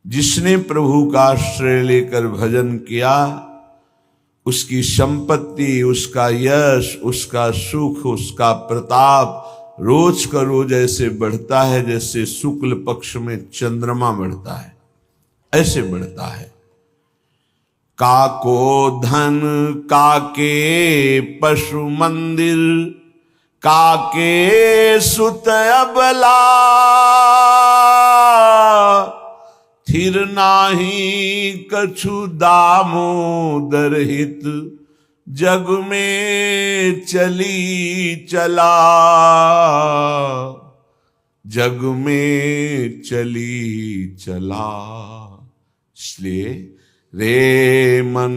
जिसने प्रभु का आश्रय लेकर भजन किया, उसकी संपत्ति, उसका यश, उसका सुख, उसका प्रताप रोज का रोज ऐसे बढ़ता है जैसे शुक्ल पक्ष में चंद्रमा बढ़ता है, ऐसे बढ़ता है। काको धन काके पशु मंदिर, काके सुत अबला, थिर नाही कछु दामोदर हित, जग में चली चला, जग में चली चला। इसलिए रे मन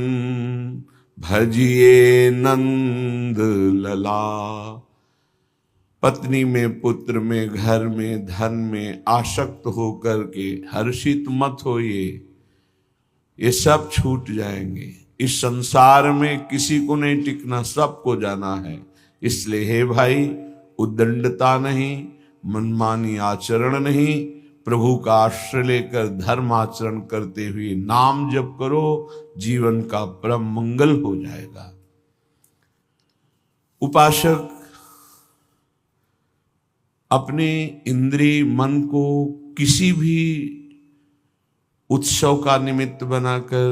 भजिए नंद लला। पत्नी में, पुत्र में, घर में, धन में आसक्त होकर के हर्षित मत होइए, ये सब छूट जाएंगे। इस संसार में किसी को नहीं टिकना, सबको जाना है। इसलिए हे भाई, उद्दंडता नहीं, मनमानी आचरण नहीं, प्रभु का आश्रय लेकर धर्म आचरण करते हुए नाम जप करो, जीवन का परम मंगल हो जाएगा। उपासक अपने इंद्रिय मन को किसी भी उत्सव का निमित्त बनाकर,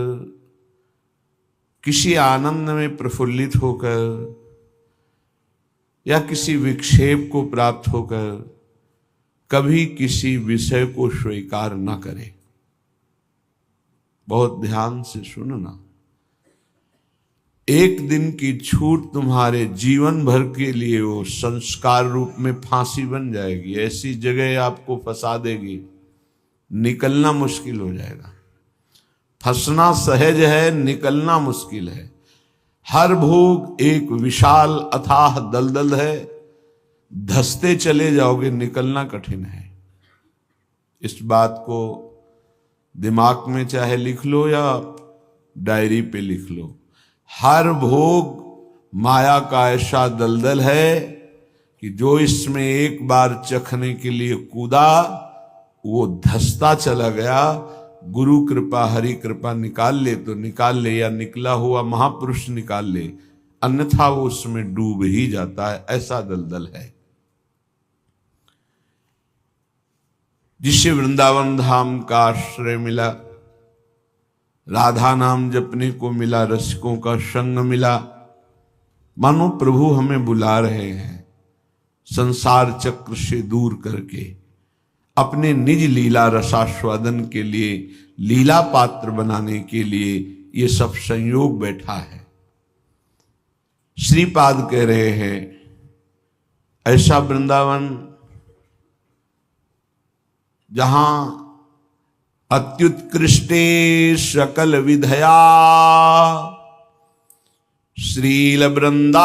किसी आनंद में प्रफुल्लित होकर या किसी विक्षेप को प्राप्त होकर कभी किसी विषय को स्वीकार न करे। बहुत ध्यान से सुनना। एक दिन की छूट तुम्हारे जीवन भर के लिए वो संस्कार रूप में फांसी बन जाएगी। ऐसी जगह आपको फंसा देगी, निकलना मुश्किल हो जाएगा। फंसना सहज है, निकलना मुश्किल है। हर भोग एक विशाल अथाह दलदल है, धंसते चले जाओगे, निकलना कठिन है। इस बात को दिमाग में चाहे लिख लो या डायरी पे लिख लो। हर भोग माया का ऐसा दलदल है कि जो इसमें एक बार चखने के लिए कूदा, वो धंसता चला गया। गुरु कृपा, हरि कृपा निकाल ले तो निकाल ले, या निकला हुआ महापुरुष निकाल ले, अन्यथा वो उसमें डूब ही जाता है। ऐसा दलदल है। जिसे वृंदावन धाम का आश्रय मिला, राधा नाम जपने को मिला, रसिकों का संग मिला, मानो प्रभु हमें बुला रहे हैं संसार चक्र से दूर करके अपने निज लीला रसास्वादन के लिए, लीला पात्र बनाने के लिए ये सब संयोग बैठा है। श्रीपाद कह रहे हैं, ऐसा वृंदावन जहां अत्युत्कृष्टे सकल विधया श्रील वृंदावनेस्मिन्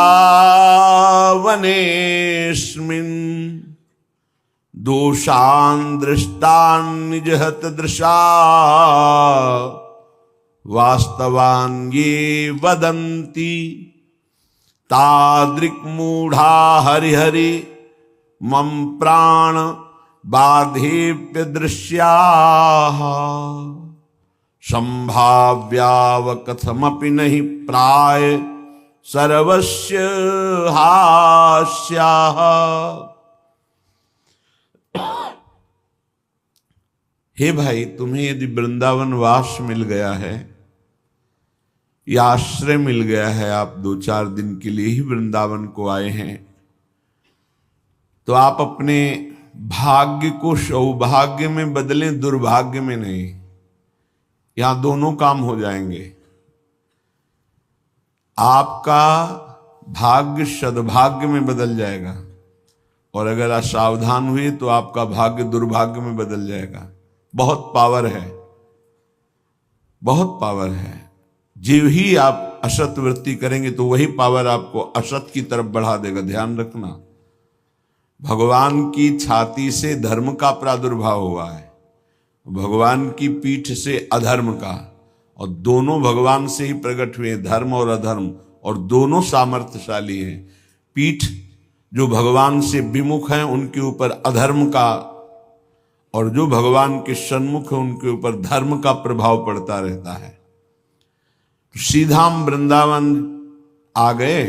दोषान् दृष्टान् निजहत दृशा वास्तवान् ये वदन्ति तादृक् मूढ़ा हरि हरि मम प्राण बाधेप्य दृश्याः संभाव्याव कथमपि नहीं प्राय सर्वस्य हास्याः। हे भाई, तुम्हें यदि वृंदावन वास मिल गया है या आश्रय मिल गया है, आप 2-4 दिन के लिए ही वृंदावन को आए हैं, तो आप अपने भाग्य को सौभाग्य में बदलें, दुर्भाग्य में नहीं। यहां दोनों काम हो जाएंगे। आपका भाग्य सद्भाग्य में बदल जाएगा, और अगर आप सावधान हुए तो आपका भाग्य दुर्भाग्य में बदल जाएगा। बहुत पावर है, बहुत पावर है। जीव ही आप असत वृत्ति करेंगे तो वही पावर आपको असत की तरफ बढ़ा देगा। ध्यान रखना, भगवान की छाती से धर्म का प्रादुर्भाव हुआ है, भगवान की पीठ से अधर्म का, और दोनों भगवान से ही प्रकट हुए, धर्म और अधर्म, और दोनों सामर्थ्यशाली हैं। पीठ जो भगवान से विमुख हैं उनके ऊपर अधर्म का और जो भगवान के सन्मुख है उनके ऊपर धर्म का प्रभाव पड़ता रहता है। तो सीधा हम वृंदावन आ गए,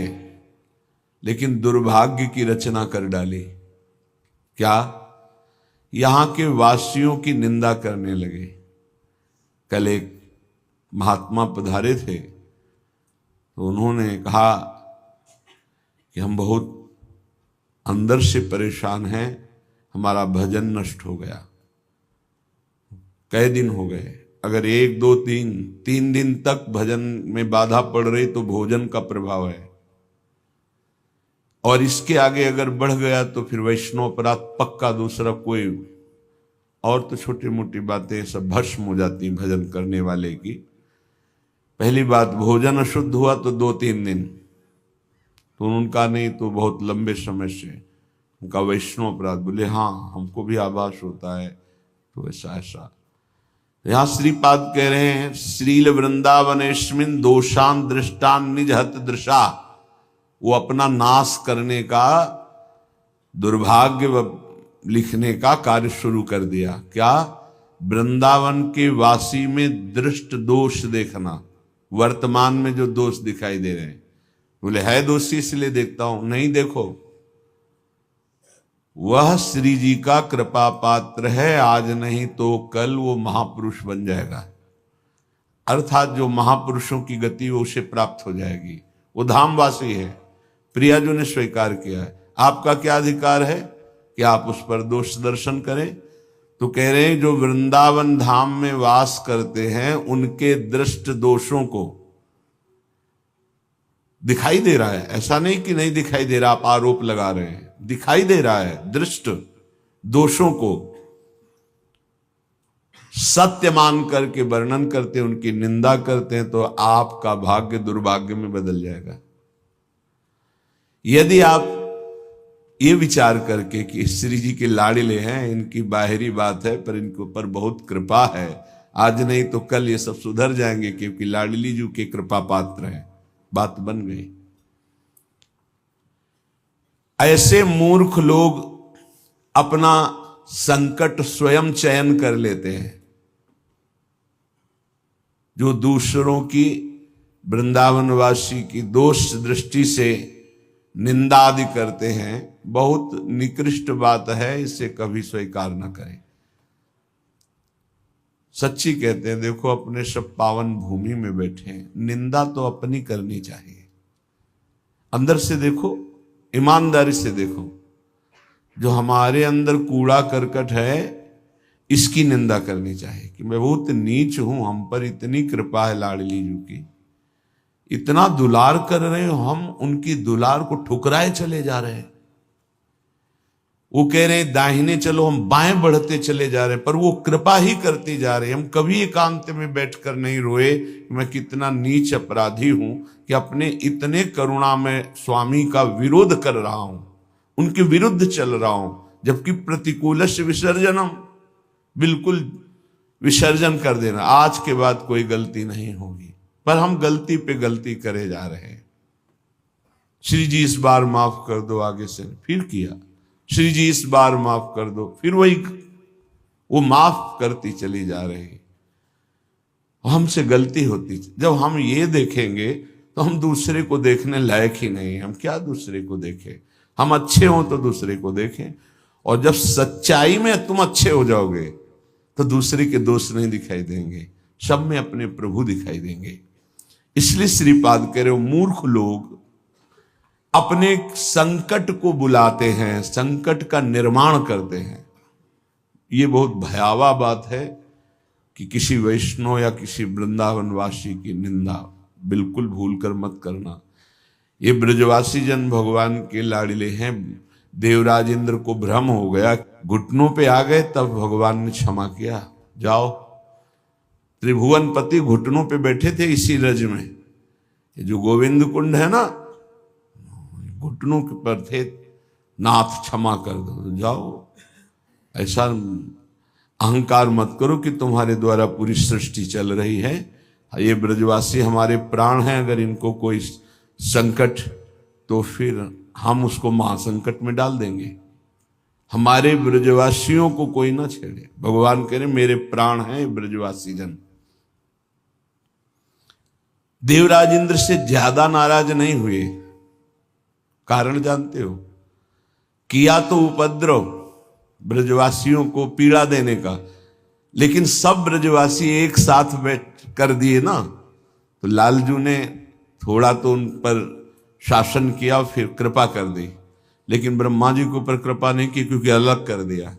लेकिन दुर्भाग्य की रचना कर डाली। क्या? यहां के वासियों की निंदा करने लगे। कल एक महात्मा पधारे थे, तो उन्होंने कहा कि हम बहुत अंदर से परेशान हैं, हमारा भजन नष्ट हो गया। कई दिन हो गए, अगर 1 2 3 दिन तक भजन में बाधा पड़ रही तो भोजन का प्रभाव है, और इसके आगे अगर बढ़ गया तो फिर वैष्णव अपराध पक्का, दूसरा कोई और तो छोटी मोटी बातें सब भस्म हो जाती भजन करने वाले की। पहली बात, भोजन अशुद्ध हुआ तो 2-3 दिन, तो उनका नहीं तो बहुत लंबे समय से उनका वैष्णव अपराध। बोले हाँ, हमको भी आभास होता है। तो ऐसा यहां श्रीपाद कह रहे हैं, श्रील वृंदावनेस्मिन दोषान दृष्टान निज हत दृशा। वो अपना नाश करने का, दुर्भाग्य लिखने का कार्य शुरू कर दिया। क्या? वृंदावन के वासी में दृष्ट दोष देखना, वर्तमान में जो दोष दिखाई दे रहे हैं। बोले है दोषी इसलिए देखता हूं। नहीं, देखो, वह श्री जी का कृपा पात्र है, आज नहीं तो कल वो महापुरुष बन जाएगा। अर्थात जो महापुरुषों की गति वो उसे प्राप्त हो जाएगी। वो धामवासी है, प्रियाजू ने स्वीकार किया है। आपका क्या अधिकार है कि आप उस पर दोष दर्शन करें? तो कह रहे हैं जो वृंदावन धाम में वास करते हैं उनके दृष्ट दोषों को दिखाई दे रहा है। ऐसा नहीं कि नहीं दिखाई दे रहा, आप आरोप लगा रहे हैं, दिखाई दे रहा है। दृष्ट दोषों को सत्य मान करके वर्णन करते हैं, उनकी निंदा करते हैं, तो आपका भाग्य दुर्भाग्य में बदल जाएगा। यदि आप ये विचार करके कि श्री जी के लाड़िले हैं, इनकी बाहरी बात है पर इनके ऊपर बहुत कृपा है, आज नहीं तो कल ये सब सुधर जाएंगे क्योंकि लाडली जी के कृपा पात्र हैं, बात बन गई। ऐसे मूर्ख लोग अपना संकट स्वयं चयन कर लेते हैं। जो दूसरों की, वृंदावनवासी की दोष दृष्टि से निंदा आदि करते हैं, बहुत निकृष्ट बात है, इसे कभी स्वीकार न करें। सच्ची कहते हैं, देखो अपने सब पावन भूमि में बैठे हैं, निंदा तो अपनी करनी चाहिए। अंदर से देखो, ईमानदारी से देखो, जो हमारे अंदर कूड़ा करकट है इसकी निंदा करनी चाहिए कि मैं बहुत नीच हूं, हम पर इतनी कृपा है लाडली जी की, इतना दुलार कर रहे हो, हम उनकी दुलार को ठुकराए चले जा रहे हैं। वो कह रहे हैं दाहिने चलो, हम बाएं बढ़ते चले जा रहे हैं, पर वो कृपा ही करती जा रहे हैं। हम कभी एकांत में बैठकर नहीं रोए कि मैं कितना नीच अपराधी हूं कि अपने इतने करुणा में स्वामी का विरोध कर रहा हूं, उनके विरुद्ध चल रहा हूं, जबकि प्रतिकूलस्य विसर्जनम, बिल्कुल विसर्जन कर देना, आज के बाद कोई गलती नहीं होगी। पर हम गलती पे गलती करे जा रहे हैं। श्री जी इस बार माफ कर दो, आगे से फिर किया, श्री जी इस बार माफ कर दो, फिर वही वो माफ करती चली जा रही। हमसे गलती होती, जब हम ये देखेंगे तो हम दूसरे को देखने लायक ही नहीं। हम क्या दूसरे को देखें? हम अच्छे हों तो दूसरे को देखें, और जब सच्चाई में तुम अच्छे हो जाओगे तो दूसरे के दोष नहीं दिखाई देंगे, सब में अपने प्रभु दिखाई देंगे। इसलिए श्रीपाद कह रहे हो, मूर्ख लोग अपने संकट को बुलाते हैं, संकट का निर्माण करते हैं। ये बहुत भयावह बात है कि किसी वैष्णव या किसी वृंदावनवासी की निंदा बिल्कुल भूल कर मत करना। ये ब्रजवासी जन भगवान के लाड़िले हैं। देवराज इंद्र को भ्रम हो गया, घुटनों पे आ गए, तब भगवान ने क्षमा किया। जाओ, त्रिभुवनपति घुटनों पे बैठे थे इसी रज में। ये जो गोविंद कुंड है ना, घुटनों के पर थे, नाथ क्षमा कर दो, जाओ। ऐसा अहंकार मत करो कि तुम्हारे द्वारा पूरी सृष्टि चल रही है। ये ब्रजवासी हमारे प्राण हैं, अगर इनको कोई संकट तो फिर हम उसको महासंकट में डाल देंगे। हमारे ब्रजवासियों को कोई ना छेड़े। भगवान कह रहे मेरे प्राण हैं ब्रजवासी जन। देवराज इंद्र से ज्यादा नाराज नहीं हुए। कारण जानते हो? किया तो उपद्रव ब्रजवासियों को पीड़ा देने का, लेकिन सब ब्रजवासी एक साथ बैठ कर दिए ना, तो लालजू ने थोड़ा तो उन पर शासन किया, फिर कृपा कर दी, लेकिन ब्रह्मा जी के ऊपर कृपा नहीं की, क्योंकि अलग कर दिया।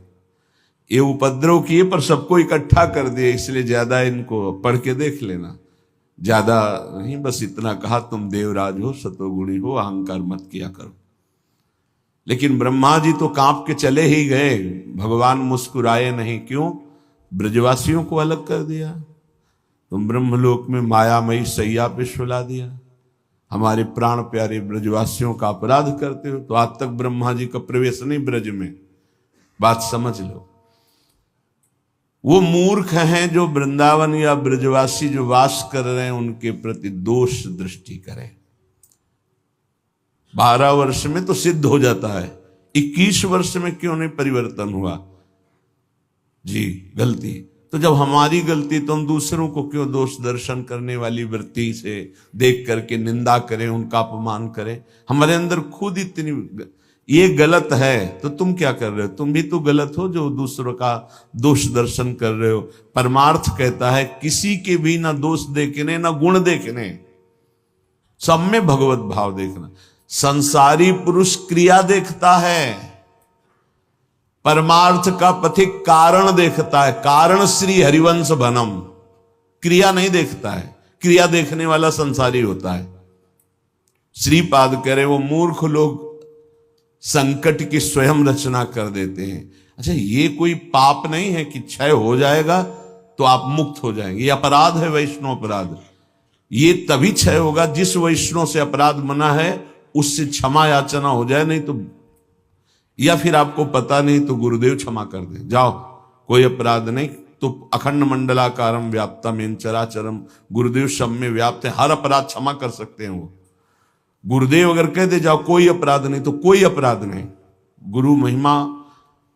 ये उपद्रव किए पर सबको इकट्ठा कर दिया, इसलिए ज्यादा इनको पढ़ के देख लेना, ज्यादा नहीं, बस इतना कहा तुम देवराज हो, सतोगुणी हो, अहंकार मत किया करो। लेकिन ब्रह्मा जी तो कांप के चले ही गए, भगवान मुस्कुराए नहीं। क्यों? ब्रजवासियों को अलग कर दिया। तुम ब्रह्मलोक में मायामयी सैया पे सुला दिया, हमारे प्राण प्यारे ब्रजवासियों का अपराध करते हो। तो आज तक ब्रह्मा जी का प्रवेश नहीं ब्रज में, बात समझ लो। वो मूर्ख हैं जो वृंदावन या ब्रजवासी जो वास कर रहे हैं उनके प्रति दोष दृष्टि करें। 12 वर्ष में तो सिद्ध हो जाता है, 21 वर्ष में क्यों नहीं परिवर्तन हुआ जी? गलती तो जब हमारी गलती, तो हम दूसरों को क्यों दोष दर्शन करने वाली वृत्ति से देख करके निंदा करें, उनका अपमान करें? हमारे अंदर खुद इतनी ये गलत है, तो तुम क्या कर रहे हो? तुम भी तो गलत हो जो दूसरों का दोष दर्शन कर रहे हो। परमार्थ कहता है किसी के भी ना दोष देखने ना गुण देखने, सब में भगवत भाव देखना। संसारी पुरुष क्रिया देखता है, परमार्थ का पथिक कारण देखता है। कारण श्री हरिवंश बनम, क्रिया नहीं देखता है। क्रिया देखने वाला संसारी होता है। श्रीपाद कह रहे वो मूर्ख लोग संकट की स्वयं रचना कर देते हैं। अच्छा, ये कोई पाप नहीं है कि क्षय हो जाएगा तो आप मुक्त हो जाएंगे। ये अपराध है, वैष्णव अपराध। ये तभी क्षय होगा जिस वैष्णव से अपराध मना है उससे क्षमा याचना हो जाए, नहीं तो, या फिर आपको पता नहीं तो गुरुदेव क्षमा कर दे, जाओ कोई अपराध नहीं। तो अखंड मंडलाकारम व्याप्तम चराचरम, गुरुदेव सब में व्याप्त है, हर अपराध क्षमा कर सकते हैं वो। गुरुदेव अगर कह दे जाओ कोई अपराध नहीं, तो कोई अपराध नहीं। गुरु महिमा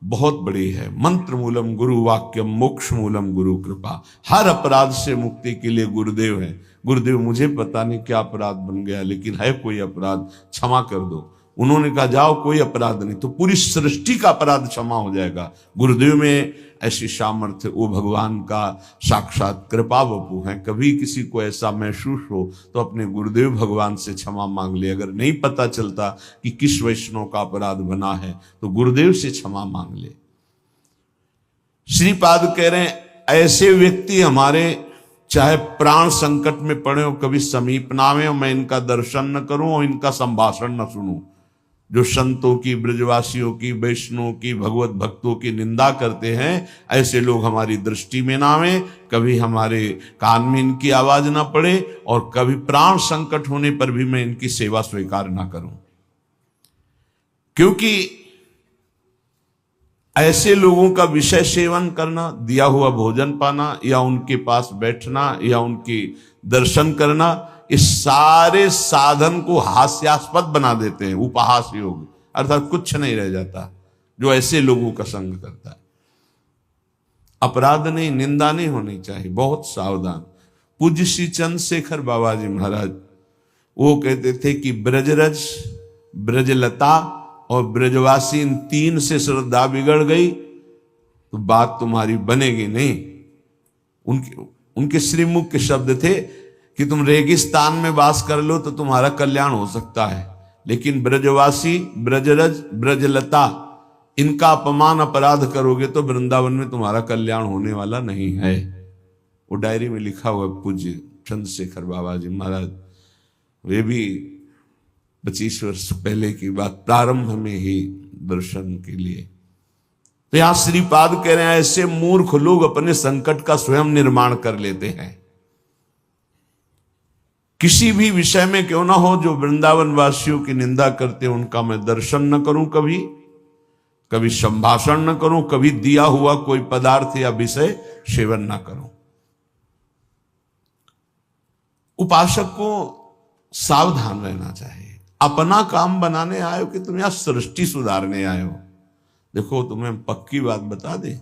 बहुत बड़ी है। मंत्र मूलम गुरु वाक्यम, मोक्ष मूलम गुरु कृपा। हर अपराध से मुक्ति के लिए गुरुदेव है। गुरुदेव मुझे पता नहीं क्या अपराध बन गया, लेकिन है कोई अपराध, क्षमा कर दो। उन्होंने कहा जाओ कोई अपराध नहीं, तो पूरी सृष्टि का अपराध क्षमा हो जाएगा। गुरुदेव में ऐसी सामर्थ्य, वो भगवान का साक्षात कृपा वपु है। कभी किसी को ऐसा महसूस हो तो अपने गुरुदेव भगवान से क्षमा मांग ले। अगर नहीं पता चलता कि किस वैष्णव का अपराध बना है तो गुरुदेव से क्षमा मांग ले। श्रीपाद कह रहे हैं ऐसे व्यक्ति हमारे चाहे प्राण संकट में पड़े हो, कभी समीप ना आवे, मैं इनका दर्शन न करूं और इनका संभाषण न सुनूं। जो संतों की, ब्रजवासियों की, वैष्णवों की, भगवत भक्तों की निंदा करते हैं, ऐसे लोग हमारी दृष्टि में ना आवे, कभी हमारे कान में इनकी आवाज ना पड़े, और कभी प्राण संकट होने पर भी मैं इनकी सेवा स्वीकार ना करूं। क्योंकि ऐसे लोगों का विषय सेवन करना, दिया हुआ भोजन पाना, या उनके पास बैठना, या उनकी दर्शन करना, इस सारे साधन को हास्यास्पद बना देते हैं। उपहास योग, अर्थात कुछ नहीं रह जाता जो ऐसे लोगों का संग करता है। अपराध नहीं, निंदा नहीं होनी चाहिए, बहुत सावधान। पूज्य श्री चंद्रशेखर बाबा जी महाराज वो कहते थे कि ब्रजरज, ब्रजलता और ब्रजवासी, इन तीन से श्रद्धा बिगड़ गई तो बात तुम्हारी बनेगी नहीं। उनके श्रीमुख के शब्द थे कि तुम रेगिस्तान में वास कर लो तो तुम्हारा कल्याण हो सकता है, लेकिन ब्रजवासी, ब्रजरज, ब्रजलता, इनका अपमान अपराध करोगे तो वृंदावन में तुम्हारा कल्याण होने वाला नहीं है। वो डायरी में लिखा हुआ पूज्य चंद्रशेखर बाबा जी महाराज, वे भी 25 वर्ष पहले की बात, प्रारंभ में ही दर्शन के लिए। तो यहां श्रीपाद कह रहे हैं ऐसे मूर्ख लोग अपने संकट का स्वयं निर्माण कर लेते हैं। किसी भी विषय में क्यों ना हो, जो वृंदावन वासियों की निंदा करते हैं उनका मैं दर्शन न करूं, कभी संभाषण न करूं, कभी दिया हुआ कोई पदार्थ या विषय सेवन न करूं। उपासक को सावधान रहना चाहिए। अपना काम बनाने आए हो कि तुम यहां सृष्टि सुधारने आए हो? देखो तुम्हें पक्की बात बता दे,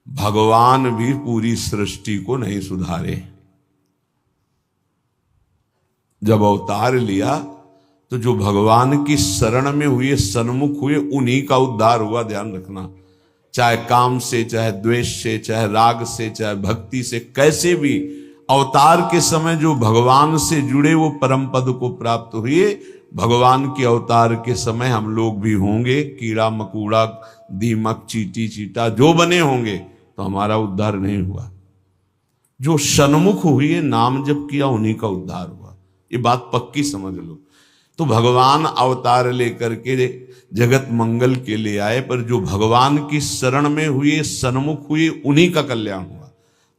भगवान भी पूरी सृष्टि को नहीं सुधारे। जब अवतार लिया तो जो भगवान की शरण में हुए, सन्मुख हुए, उन्हीं का उद्धार हुआ। ध्यान रखना, चाहे काम से, चाहे द्वेष से, चाहे राग से, चाहे भक्ति से, कैसे भी अवतार के समय जो भगवान से जुड़े वो परम पद को प्राप्त हुए। भगवान के अवतार के समय हम लोग भी होंगे, कीड़ा मकोड़ा, दीमक, चींटी चीटा जो बने होंगे, तो हमारा उद्धार नहीं हुआ। जो सन्मुख हुए, नाम जप किया, उन्हीं का उद्धार हुआ। ये बात पक्की समझ लो। तो भगवान अवतार लेकर के जगत मंगल के लिए आए, पर जो भगवान की शरण में हुए, सन्मुख हुए, उन्हीं का कल्याण हुआ।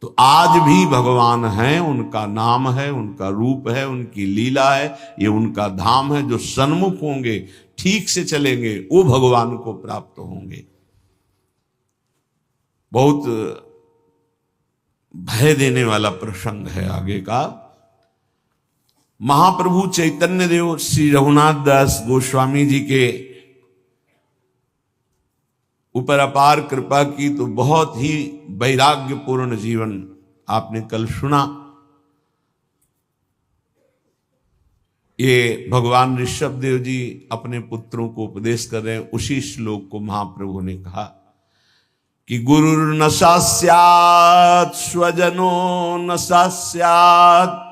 तो आज भी भगवान हैं, उनका नाम है, उनका रूप है, उनकी लीला है, ये उनका धाम है। जो सन्मुख होंगे, ठीक से चलेंगे, वो भगवान को प्राप्त होंगे। बहुत भय देने वाला प्रसंग है आगे का। महाप्रभु चैतन्य देव श्री रघुनाथ दास गोस्वामी जी के ऊपर अपार कृपा की, तो बहुत ही वैराग्यपूर्ण जीवन आपने कल सुना। ये भगवान ऋषभ देव जी अपने पुत्रों को उपदेश कर रहे हैं। उसी श्लोक को महाप्रभु ने कहा कि गुरुर्न स्यात् स्वजनो न स्यात्,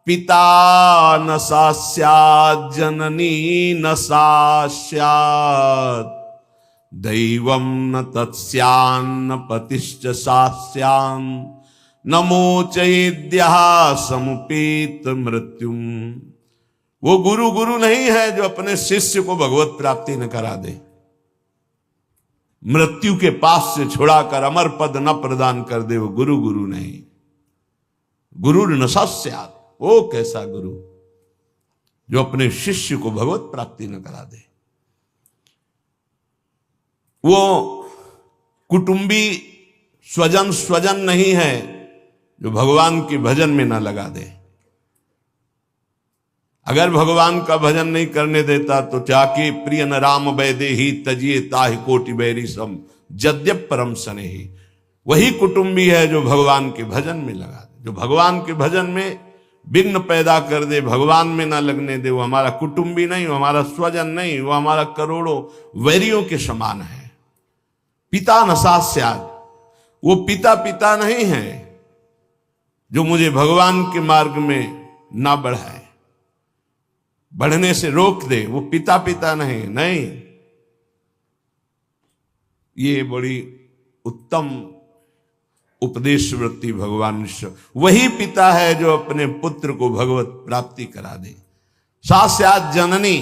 पिता न स्यात्, जननी न स्यात्, दैवं न तत्स्यान्न पतिश्च सास्यान्, न मोचयेद्यः समुपेत मृत्युम। वो गुरु गुरु नहीं है जो अपने शिष्य को भगवत प्राप्ति न करा दे, मृत्यु के पास से छुड़ाकर अमर पद न प्रदान कर दे। वो गुरु गुरु नहीं। गुरु न स्यात्, वो कैसा गुरु जो अपने शिष्य को भगवत प्राप्ति न करा दे। वो कुटुंबी स्वजन स्वजन नहीं है जो भगवान के भजन में ना लगा दे। अगर भगवान का भजन नहीं करने देता तो जाके प्रिय न राम वैदेही तजिए ताहि कोटि बैरी सम, जद्यप परम स्नेही। वही कुटुंबी है जो भगवान के भजन में लगा दे। जो भगवान के भजन में विघ्न पैदा कर दे, भगवान में ना लगने दे, वो हमारा कुटुंबी नहीं, वो हमारा स्वजन नहीं, वो हमारा करोड़ों वैरियों के समान है। पिता न स्यात्, वो पिता पिता नहीं है जो मुझे भगवान के मार्ग में ना बढ़ाए, बढ़ने से रोक दे। वो पिता पिता नहीं। नहीं, ये बड़ी उत्तम उपदेश वृत्ति भगवान ईश्वर। वही पिता है जो अपने पुत्र को भगवत प्राप्ति करा दे। स्यात् जननी,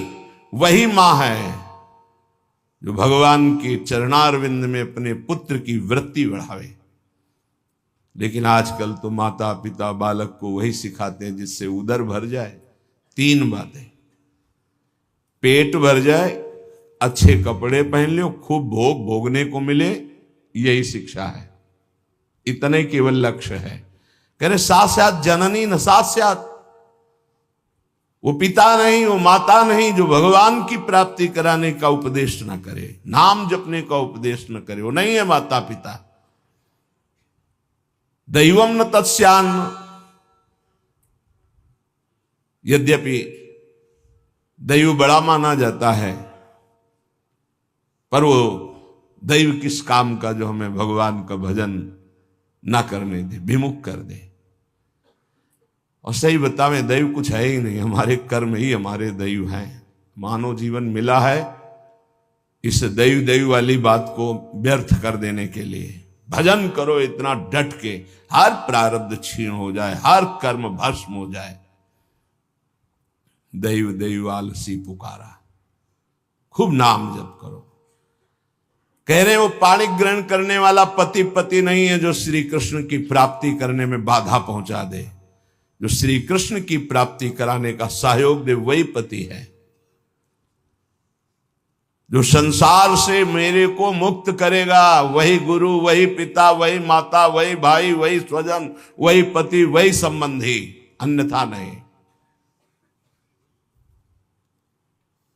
वही मां है जो भगवान के चरणारविंद में अपने पुत्र की वृत्ति बढ़ावे। लेकिन आजकल तो माता पिता बालक को वही सिखाते हैं जिससे उदर भर जाए। 3 बातें, पेट भर जाए, अच्छे कपड़े पहन लो, खूब भोग भोगने को मिले, यही शिक्षा है। इतने केवल लक्ष्य है। कह रहे स्यात् जननी न स्यात्, वो पिता नहीं, वो माता नहीं जो भगवान की प्राप्ति कराने का उपदेश न करे, नाम जपने का उपदेश न करे, वो नहीं है माता पिता। दैवम न तत्स्यान्न, यद्यपि दैव बड़ा माना जाता है, पर वो दैव किस काम का जो हमें भगवान का भजन ना करने दे, विमुख कर दे। और सही बतावें, दैव कुछ है ही नहीं, हमारे कर्म ही हमारे दैव हैं। मानव जीवन मिला है इस दैव दैव वाली बात को व्यर्थ कर देने के लिए। भजन करो इतना डट के, हर प्रारब्ध क्षीण हो जाए, हर कर्म भस्म हो जाए। दैव दैव आलसी पुकारा, खूब नाम जप करो। कह रहे वो पाणी ग्रहण करने वाला पति पति नहीं है जो श्री कृष्ण की प्राप्ति करने में बाधा पहुंचा दे। जो श्री कृष्ण की प्राप्ति कराने का सहयोग दे वही पति है। जो संसार से मेरे को मुक्त करेगा वही गुरु, वही पिता, वही माता, वही भाई, वही स्वजन, वही पति, वही संबंधी, अन्यथा नहीं।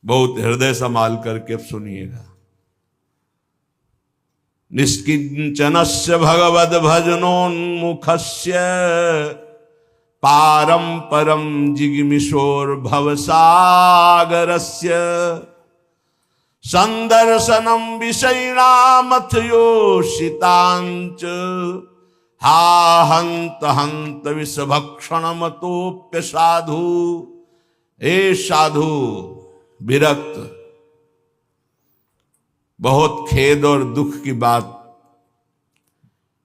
बहुत हृदय संभाल करके अब सुनिएगा। निष्किंचनस्य भगवद भजनोन्मुखस्य पारं परम जिगमिशोर भवसागरस्य संदर्शनम विषयिणामथ योषितांच हा हंत हंत विषभक्षण मतोप्य साधु। ए साधु विरक्त, बहुत खेद और दुख की बात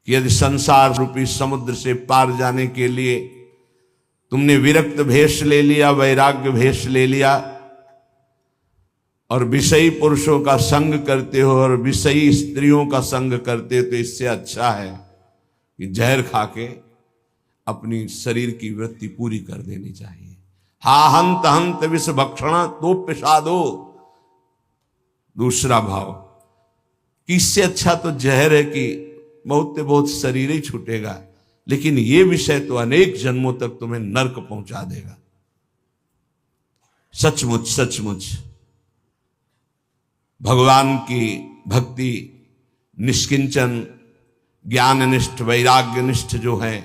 कि यदि संसार रूपी समुद्र से पार जाने के लिए तुमने विरक्त भेष ले लिया, वैराग्य भेष ले लिया और विषयी पुरुषों का संग करते हो और विषयी स्त्रियों का संग करते हो, तो इससे अच्छा है कि जहर खा के अपनी शरीर की वृत्ति पूरी कर देनी चाहिए। हा हंत हंत विष भक्षण तो पिशादो। दूसरा भाव कि इससे अच्छा तो जहर है कि बहुत से बहुत शरीर ही छूटेगा, लेकिन ये विषय तो अनेक जन्मों तक तुम्हें नरक पहुंचा देगा। सचमुच सचमुच भगवान की भक्ति निष्किंचन ज्ञाननिष्ठ वैराग्यनिष्ठ जो है